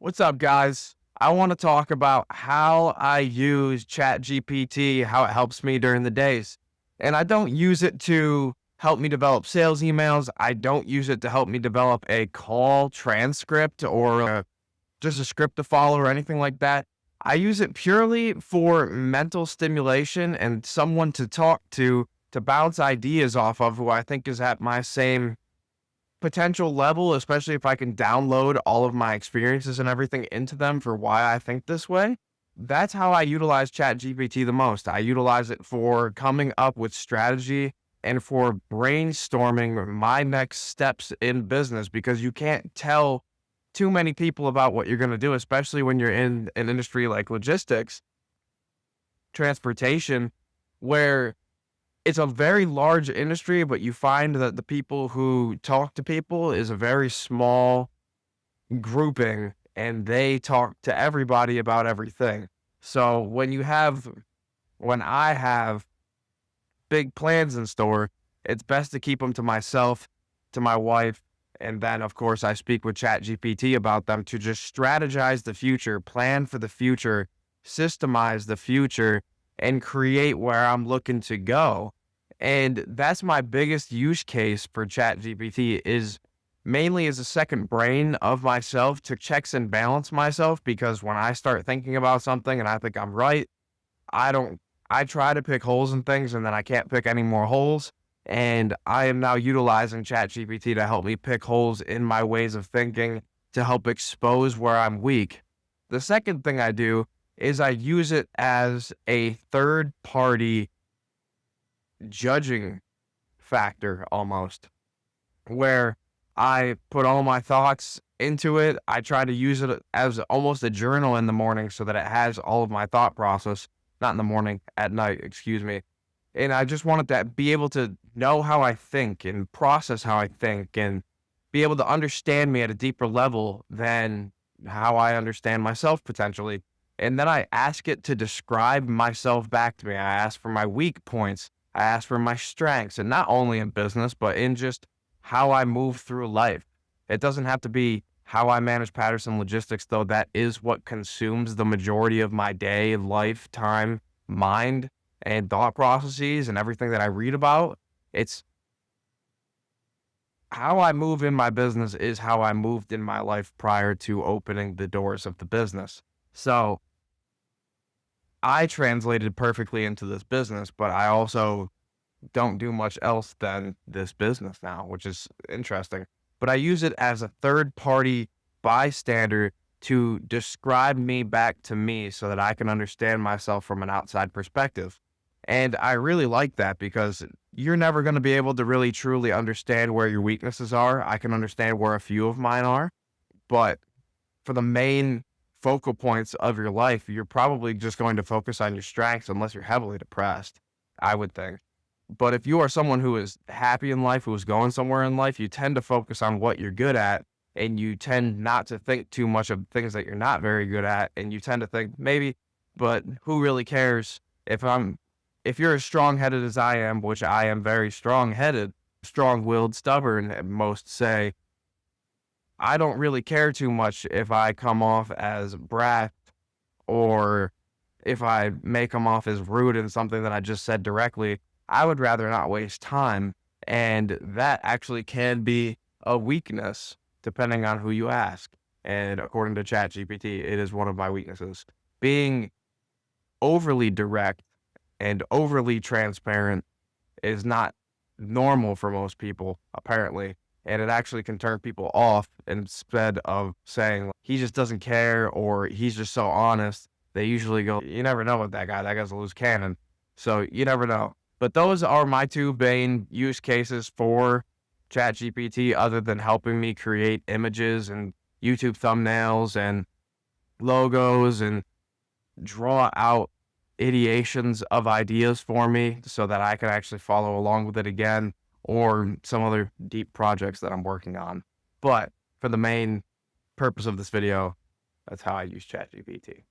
What's up, guys? I want to talk about how I use ChatGPT, how it helps me during the days. And I don't use it to help me develop sales emails. I don't use it to help me develop a call transcript or just a script to follow or anything like that. I use it purely for mental stimulation and someone to talk to bounce ideas off of who I think is at my same potential level, especially if I can download all of my experiences and everything into them for why I think this way. That's how I utilize ChatGPT the most. I utilize it for coming up with strategy and for brainstorming my next steps in business because you can't tell too many people about what you're going to do, especially when you're in an industry like logistics, transportation, where it's a very large industry, but you find that the people who talk to people is a very small grouping and they talk to everybody about everything. So when I have big plans in store, it's best to keep them to myself, to my wife, and then of course I speak with ChatGPT about them to just strategize the future, plan for the future, systemize the future, and create where I'm looking to go. And that's my biggest use case for ChatGPT is mainly as a second brain of myself to checks and balance myself because when I start thinking about something and I think I'm right, I don't I try to pick holes in things and then I can't pick any more holes. And I am now utilizing ChatGPT to help me pick holes in my ways of thinking to help expose where I'm weak. The second thing I do is I use it as a third party judging factor almost, where I put all my thoughts into it. I try to use it as almost a journal in the morning so that it has all of my thought process, not in the morning, at night, excuse me. And I just wanted to be able to know how I think and process how I think and be able to understand me at a deeper level than how I understand myself potentially. And then I ask it to describe myself back to me. I ask for my weak points. I ask for my strengths, and not only in business, but in just how I move through life. It doesn't have to be how I manage Patterson logistics, though that is what consumes the majority of my day, life, time, mind, and thought processes and everything that I read about. It's how I move in my business is how I moved in my life prior to opening the doors of the business. So I translated perfectly into this business, but I also don't do much else than this business now, which is interesting. But I use it as a third party bystander to describe me back to me so that I can understand myself from an outside perspective. And I really like that because you're never going to be able to really truly understand where your weaknesses are. I can understand where a few of mine are, but for the main focal points of your life, you're probably just going to focus on your strengths unless you're heavily depressed, I would think. But if you are someone who is happy in life, who is going somewhere in life, you tend to focus on what you're good at and you tend not to think too much of things that you're not very good at. And you tend to think maybe, but who really cares if you're as strong headed as I am, which I am very strong headed, strong willed, stubborn, most say, I don't really care too much if I come off as brat or if I may come off as rude in something that I just said directly. I would rather not waste time. And that actually can be a weakness depending on who you ask. And according to ChatGPT, it is one of my weaknesses. Being overly direct and overly transparent is not normal for most people, apparently. And it actually can turn people off instead of saying he just doesn't care or he's just so honest. They usually go, you never know with that guy. That guy's a loose cannon. So you never know. But those are my two main use cases for ChatGPT, other than helping me create images and YouTube thumbnails and logos and draw out ideations of ideas for me so that I can actually follow along with it again or some other deep projects that I'm working on. But for the main purpose of this video, that's how I use ChatGPT.